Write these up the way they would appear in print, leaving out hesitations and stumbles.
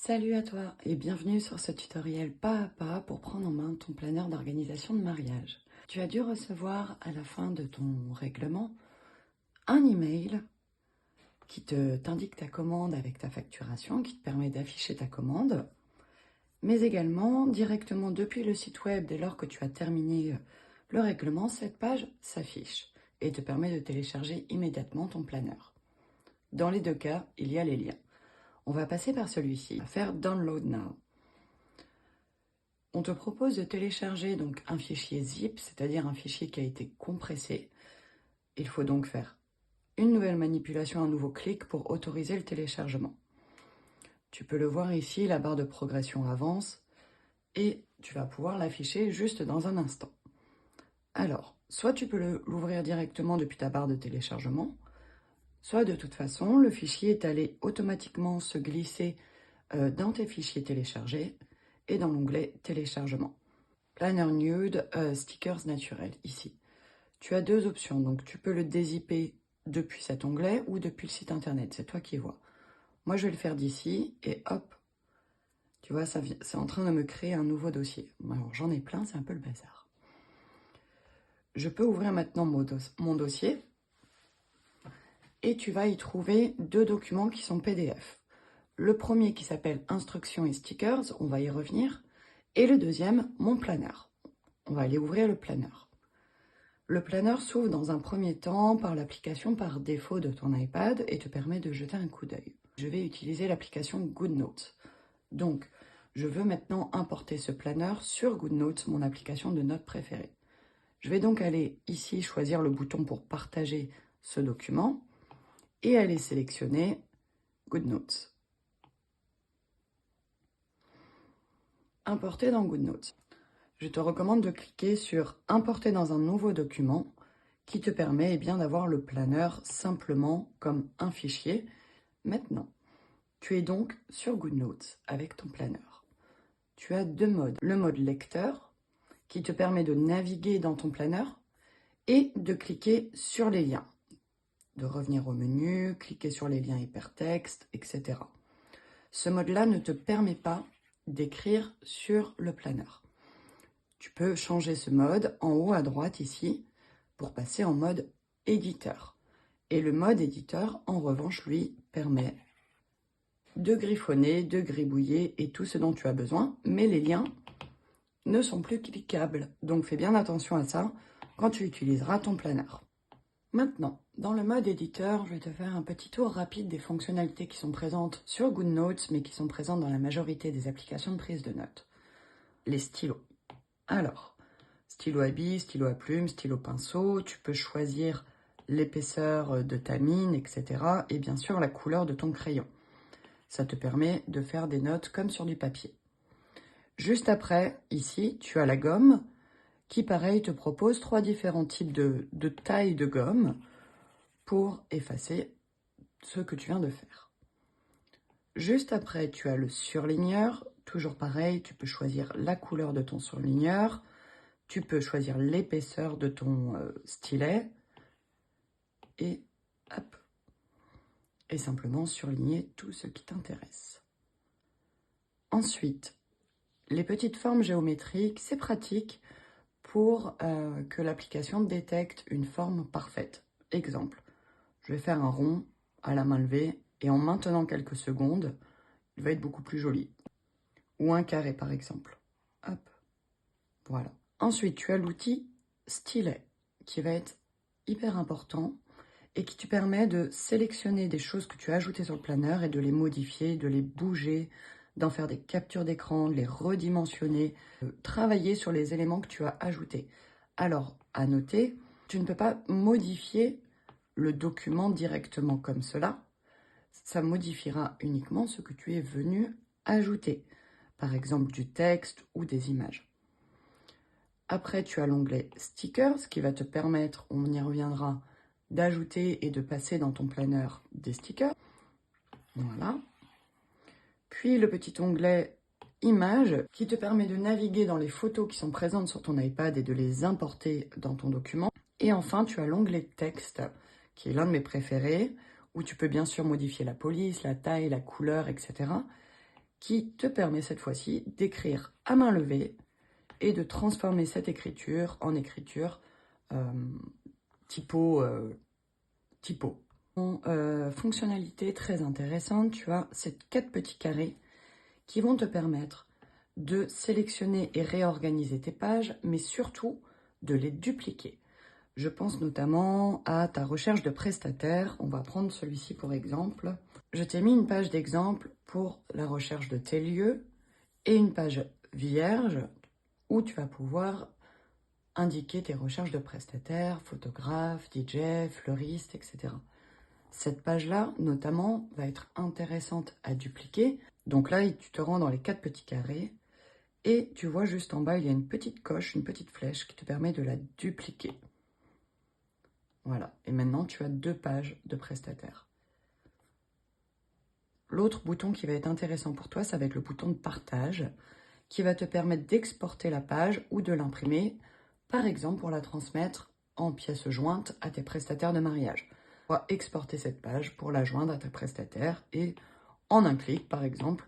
Salut à toi et bienvenue sur ce tutoriel pas à pas pour prendre en main ton planeur d'organisation de mariage. Tu as dû recevoir à la fin de ton règlement un email qui t'indique ta commande avec ta facturation, qui te permet d'afficher ta commande, mais également directement depuis le site web, dès lors que tu as terminé le règlement, cette page s'affiche et te permet de télécharger immédiatement ton planeur. Dans les deux cas, il y a les liens. On va passer par celui-ci, faire Download Now. On te propose de télécharger donc un fichier zip, c'est-à-dire un fichier qui a été compressé. Il faut donc faire une nouvelle manipulation, un nouveau clic pour autoriser le téléchargement. Tu peux le voir ici, la barre de progression avance et tu vas pouvoir l'afficher juste dans un instant. Alors, soit tu peux l'ouvrir directement depuis ta barre de téléchargement, soit de toute façon, le fichier est allé automatiquement se glisser dans tes fichiers téléchargés et dans l'onglet téléchargement. Planner Nude, stickers naturels, ici. Tu as deux options, donc tu peux le dézipper depuis cet onglet ou depuis le site internet, c'est toi qui vois. Moi, je vais le faire d'ici et hop, tu vois, c'est en train de me créer un nouveau dossier. Alors, j'en ai plein, c'est un peu le bazar. Je peux ouvrir maintenant mon dossier et tu vas y trouver deux documents qui sont PDF. Le premier qui s'appelle Instructions et stickers, on va y revenir, et le deuxième, mon planeur. On va aller ouvrir le planeur. Le planeur s'ouvre dans un premier temps par l'application par défaut de ton iPad et te permet de jeter un coup d'œil. Je vais utiliser l'application GoodNotes. Donc, je veux maintenant importer ce planeur sur GoodNotes, mon application de notes préférée. Je vais donc aller ici choisir le bouton pour partager ce document et aller sélectionner GoodNotes. Importer dans GoodNotes. Je te recommande de cliquer sur « Importer dans un nouveau document » qui te permet bien d'avoir le planeur simplement comme un fichier. Maintenant, tu es donc sur GoodNotes avec ton planeur. Tu as deux modes. Le mode lecteur qui te permet de naviguer dans ton planeur et de cliquer sur les liens, de revenir au menu, cliquer sur les liens hypertextes, etc. Ce mode-là ne te permet pas d'écrire sur le planeur. Tu peux changer ce mode en haut à droite ici pour passer en mode éditeur. Et le mode éditeur, en revanche, lui, permet de griffonner, de gribouiller et tout ce dont tu as besoin, mais les liens ne sont plus cliquables. Donc fais bien attention à ça quand tu utiliseras ton planeur. Maintenant, dans le mode éditeur, je vais te faire un petit tour rapide des fonctionnalités qui sont présentes sur GoodNotes, mais qui sont présentes dans la majorité des applications de prise de notes. Les stylos. Alors, stylo à billes, stylo à plumes, stylo pinceau, tu peux choisir l'épaisseur de ta mine, etc. Et bien sûr, la couleur de ton crayon. Ça te permet de faire des notes comme sur du papier. Juste après, ici, tu as la gomme qui, pareil, te propose trois différents types de tailles de gomme pour effacer ce que tu viens de faire. Juste après, tu as le surligneur. Toujours pareil, tu peux choisir la couleur de ton surligneur. Tu peux choisir l'épaisseur de ton stylet. Et hop. Et simplement surligner tout ce qui t'intéresse. Ensuite, les petites formes géométriques, c'est pratique pour que l'application détecte une forme parfaite. Exemple, je vais faire un rond à la main levée et en maintenant quelques secondes, il va être beaucoup plus joli. Ou un carré par exemple. Hop, voilà. Ensuite, tu as l'outil stylet qui va être hyper important et qui te permet de sélectionner des choses que tu as ajoutées sur le planeur et de les modifier, de les bouger, d'en faire des captures d'écran, de les redimensionner, de travailler sur les éléments que tu as ajoutés. Alors, à noter, tu ne peux pas modifier le document directement comme cela. Ça modifiera uniquement ce que tu es venu ajouter, par exemple du texte ou des images. Après, tu as l'onglet Stickers qui va te permettre, on y reviendra, d'ajouter et de passer dans ton planeur des stickers. Voilà. Puis le petit onglet Images qui te permet de naviguer dans les photos qui sont présentes sur ton iPad et de les importer dans ton document. Et enfin, tu as l'onglet Texte qui est l'un de mes préférés, où tu peux bien sûr modifier la police, la taille, la couleur, etc., qui te permet cette fois-ci d'écrire à main levée et de transformer cette écriture en écriture typo. Fonctionnalité très intéressante, tu as ces 4 petits carrés qui vont te permettre de sélectionner et réorganiser tes pages, mais surtout de les dupliquer. Je pense notamment à ta recherche de prestataire. On va prendre celui-ci pour exemple. Je t'ai mis une page d'exemple pour la recherche de tes lieux et une page vierge où tu vas pouvoir indiquer tes recherches de prestataires, photographes, DJ, fleuristes, etc. Cette page-là, notamment, va être intéressante à dupliquer. Donc là, tu te rends dans les 4 petits carrés et tu vois juste en bas, il y a une petite coche, une petite flèche qui te permet de la dupliquer. Voilà, et maintenant tu as 2 pages de prestataires. L'autre bouton qui va être intéressant pour toi, ça va être le bouton de partage, qui va te permettre d'exporter la page ou de l'imprimer, par exemple pour la transmettre en pièce jointe à tes prestataires de mariage. Tu vas exporter cette page pour la joindre à ta prestataire et en un clic, par exemple,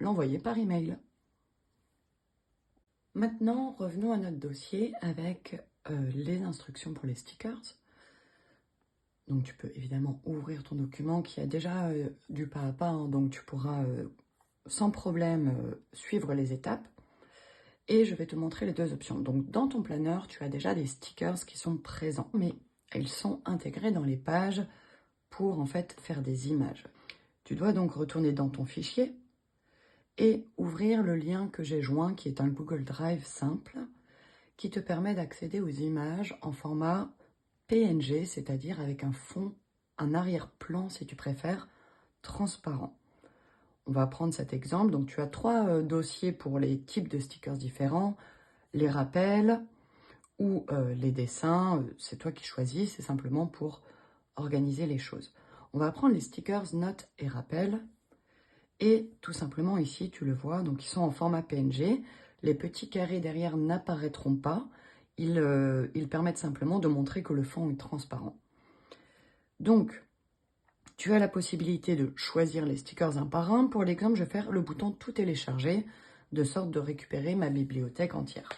l'envoyer par email. Maintenant, revenons à notre dossier avec les instructions pour les stickers. Donc tu peux évidemment ouvrir ton document qui a déjà du pas à pas, hein, donc tu pourras sans problème suivre les étapes. Et je vais te montrer les 2 options. Donc dans ton planeur, tu as déjà des stickers qui sont présents, mais ils sont intégrés dans les pages pour en fait faire des images. Tu dois donc retourner dans ton fichier et ouvrir le lien que j'ai joint, qui est un Google Drive simple, qui te permet d'accéder aux images en format PNG, c'est-à-dire avec un fond, un arrière-plan, si tu préfères, transparent. On va prendre cet exemple. Donc, tu as 3 dossiers pour les types de stickers différents, les rappels ou les dessins. C'est toi qui choisis, c'est simplement pour organiser les choses. On va prendre les stickers notes et rappels. Et tout simplement ici, tu le vois, donc ils sont en format PNG. Les petits carrés derrière n'apparaîtront pas. Ils permettent simplement de montrer que le fond est transparent. Donc, tu as la possibilité de choisir les stickers un par un. Pour l'exemple, je vais faire le bouton tout télécharger, de sorte de récupérer ma bibliothèque entière.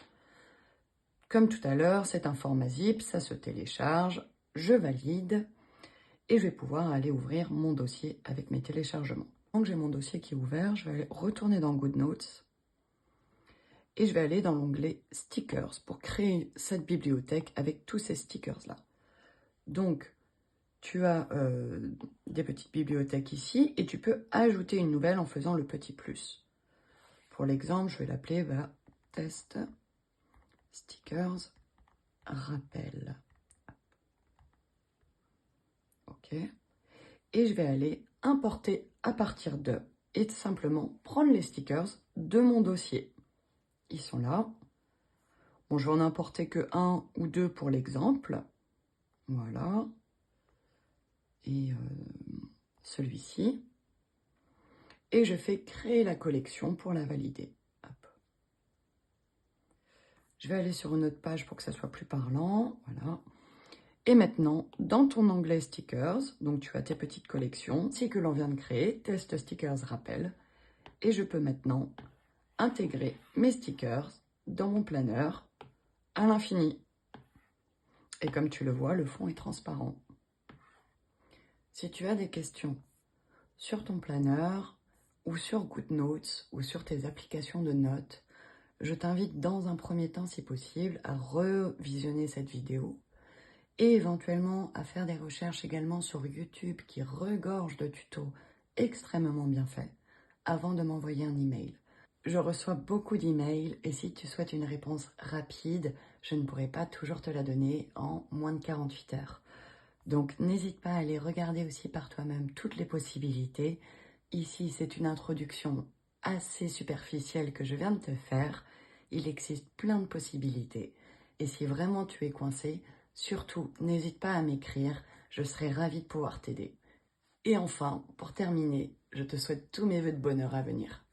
Comme tout à l'heure, c'est un format zip, ça se télécharge, je valide et je vais pouvoir aller ouvrir mon dossier avec mes téléchargements. Donc j'ai mon dossier qui est ouvert, je vais retourner dans GoodNotes et je vais aller dans l'onglet Stickers pour créer cette bibliothèque avec tous ces stickers-là. Donc, tu as des petites bibliothèques ici et tu peux ajouter une nouvelle en faisant le petit plus. Pour l'exemple, je vais l'appeler test stickers rappel. OK. Et je vais aller importer à partir de et simplement prendre les stickers de mon dossier. Ils sont là. Bon, je vais en importer que 1 ou 2 pour l'exemple. Voilà. Et celui-ci. Et je fais créer la collection pour la valider. Hop. Je vais aller sur une autre page pour que ça soit plus parlant. Voilà. Et maintenant, dans ton onglet Stickers, donc tu as tes petites collections, c'est que l'on vient de créer, Test Stickers Rappel. Et je peux maintenant intégrer mes stickers dans mon planeur à l'infini. Et comme tu le vois, le fond est transparent. Si tu as des questions sur ton planeur ou sur GoodNotes ou sur tes applications de notes, je t'invite dans un premier temps, si possible, à revisionner cette vidéo et éventuellement à faire des recherches également sur YouTube qui regorge de tutos extrêmement bien faits avant de m'envoyer un email. Je reçois beaucoup d'emails et si tu souhaites une réponse rapide, je ne pourrai pas toujours te la donner en moins de 48 heures. Donc n'hésite pas à aller regarder aussi par toi-même toutes les possibilités. Ici, c'est une introduction assez superficielle que je viens de te faire. Il existe plein de possibilités. Et si vraiment tu es coincé, surtout n'hésite pas à m'écrire, je serai ravie de pouvoir t'aider. Et enfin, pour terminer, je te souhaite tous mes vœux de bonheur à venir.